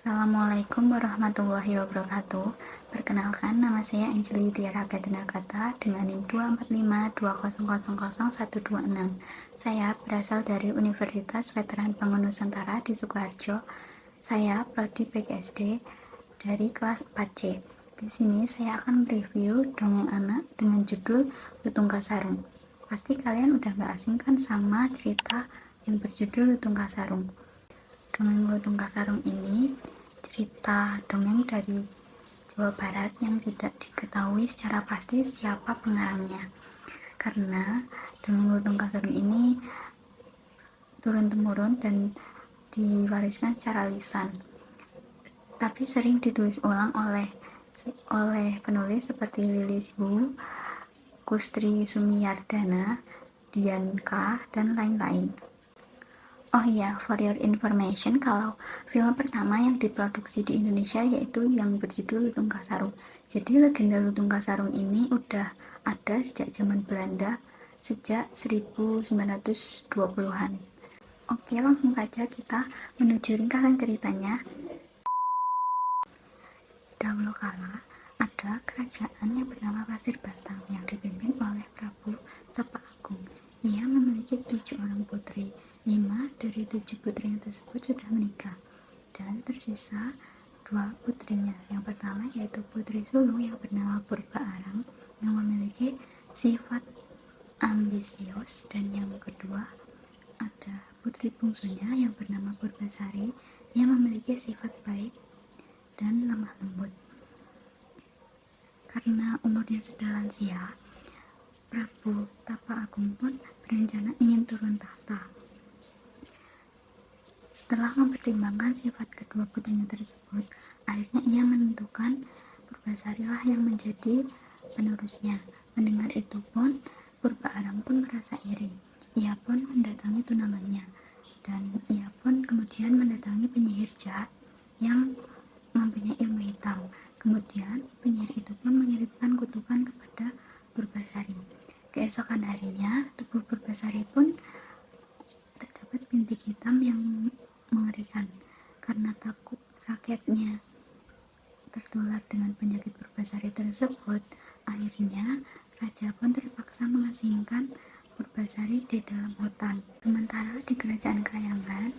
Assalamualaikum warahmatullahi wabarakatuh. Perkenalkan, nama saya Anjeli Tiara Gatinagata dengan NIM 24520000126. Saya berasal dari Universitas Veteran Bangun Nusantara di Sukoharjo. Saya prodi PGSD dari kelas 4C. Di sini saya akan mereview dongeng anak dengan judul Lutung Kasarung. Pasti kalian udah gak asing kan sama cerita yang berjudul Lutung Kasarung. Dongeng Lutung Kasarung ini cerita dongeng dari Jawa Barat yang tidak diketahui secara pasti siapa pengarangnya, karena dongeng Lutung Kasarung ini turun-temurun dan diwariskan secara lisan, tapi sering ditulis ulang oleh penulis seperti Lilis Wu, Kustri Sumiyardana, Dian K, dan lain-lain. Oh iya, for your information, kalau film pertama yang diproduksi di Indonesia yaitu yang berjudul Lutung Kasarung. Jadi legenda Lutung Kasarung ini udah ada sejak zaman Belanda, sejak 1920-an. Oke, langsung saja kita menuju ringkasan ceritanya. Dahulu kala, ada kerajaan yang bernama Pasir Batang yang dipimpin oleh Prabu Sepa Agung. Ia memiliki 7 orang putri. 5 dari 7 putrinya tersebut sudah menikah dan tersisa 2 putrinya. Yang pertama yaitu Putri Sulung yang bernama Purba Arang yang memiliki sifat ambisius, dan yang kedua ada putri bungsunya yang bernama Purbasari yang memiliki sifat baik dan lemah lembut. Karena umurnya sudah lansia, Prabu Tapa Agung pun berencana ingin turun tahta. Setelah mempertimbangkan sifat kedua putrinya tersebut, akhirnya ia menentukan Purbasarilah yang menjadi penerusnya. Mendengar itu pun, Purba Arang pun merasa iri. Ia pun mendatangi tunangannya, dan ia pun kemudian mendatangi penyihir jahat yang mempunyai ilmu hitam. Kemudian penyihir itu pun mengirimkan kutukan kepada Purbasari. Keesokan harinya, tubuh Purbasari pun terdapat bintik hitam yang mengerikan. Karena takut rakyatnya tertular dengan penyakit Purbasari tersebut, akhirnya raja pun terpaksa mengasingkan Purbasari di dalam hutan. Sementara di kerajaan Kahyangan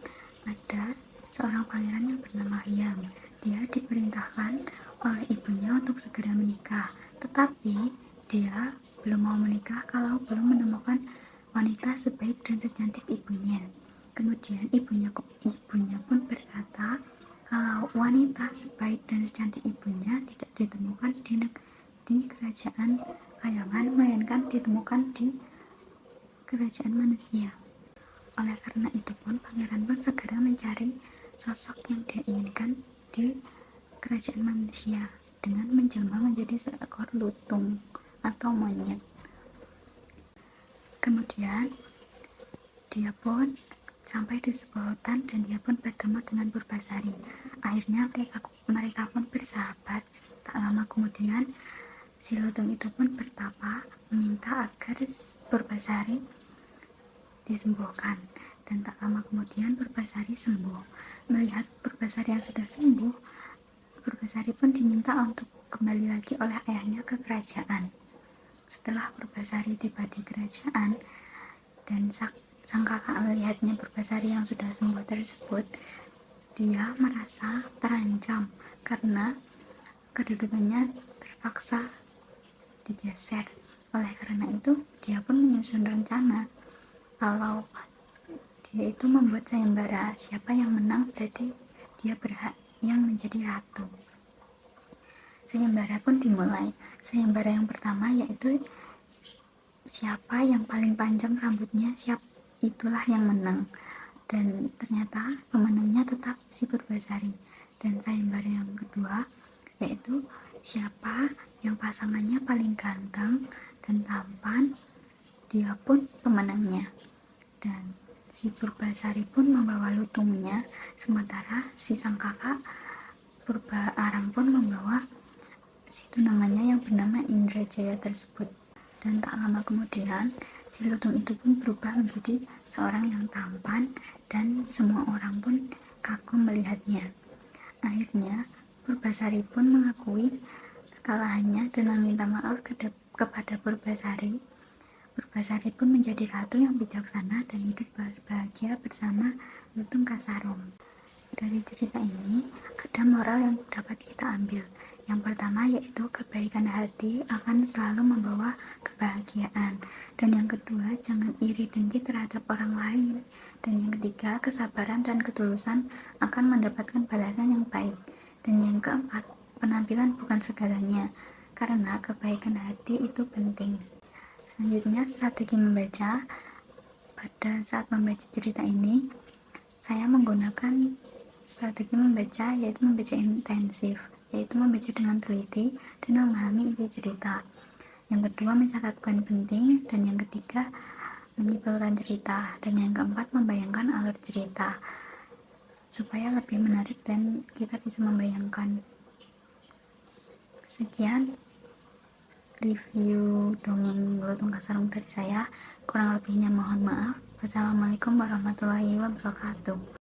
ada seorang pangeran yang bernama Hyang. Dia diperintahkan oleh ibunya untuk segera menikah, tetapi dia belum mau menikah kalau belum menemukan wanita sebaik dan secantik ibunya. Kemudian ibunya pun berkata kalau wanita sebaik dan secantik ibunya tidak ditemukan di kerajaan Kahyangan, melainkan ditemukan di kerajaan manusia. Oleh karena itu pun pangeran pun segera mencari sosok yang dia inginkan di kerajaan manusia dengan menjelma menjadi seekor lutung atau monyet. Kemudian dia pun sampai di sebuah hutan dan dia pun bertemu dengan Purbasari. Akhirnya mereka pun bersahabat. Tak lama kemudian si lutung itu pun bertapa meminta agar Purbasari disembuhkan, dan tak lama kemudian Purbasari sembuh. Melihat Purbasari yang sudah sembuh, Purbasari pun diminta untuk kembali lagi oleh ayahnya ke kerajaan. Setelah Purbasari tiba di kerajaan dan sang kakak melihatnya Purbasari yang sudah sembuh tersebut, dia merasa terancam karena kedudukannya terpaksa digeser. Oleh karena itu, dia pun menyusun rencana kalau dia itu membuat sayembara. Siapa yang menang berarti dia berhak yang menjadi ratu. Sayembara pun dimulai. Sayembara yang pertama yaitu siapa yang paling panjang rambutnya, itulah yang menang. Dan ternyata pemenangnya tetap si Purbasari. Dan sayembara yang kedua yaitu siapa yang pasangannya paling ganteng dan tampan, dia pun pemenangnya. Dan si Purbasari pun membawa lutungnya, sementara si sang kakak Purba Arang pun membawa si tunangannya yang bernama Indrajaya tersebut. Dan tak lama kemudian si lutung itu pun berubah menjadi seorang yang tampan dan semua orang pun kagum melihatnya. Akhirnya, Purbasari pun mengakui kesalahannya dan meminta maaf kepada Purbasari. Purbasari pun menjadi ratu yang bijaksana dan hidup bahagia bersama Lutung Kasarung. Dari cerita ini, ada moral yang dapat kita ambil. Yang pertama yaitu kebaikan hati akan selalu membawa kebahagiaan. Dan yang kedua, jangan iri dengki terhadap orang lain. Dan yang ketiga, kesabaran dan ketulusan akan mendapatkan balasan yang baik. Dan yang keempat, penampilan bukan segalanya, karena kebaikan hati itu penting. Selanjutnya, strategi membaca. Pada saat membaca cerita ini, saya menggunakan strategi membaca, yaitu membaca intensif, yaitu membaca dengan teliti dan memahami isi cerita. Yang kedua, mencatat poin penting, dan yang ketiga, menyimpulkan cerita, dan yang keempat, membayangkan alur cerita supaya lebih menarik dan kita bisa membayangkan. Sekian review dongeng Lutung Kasarung dari saya. Kurang lebihnya mohon maaf. Wassalamualaikum warahmatullahi wabarakatuh.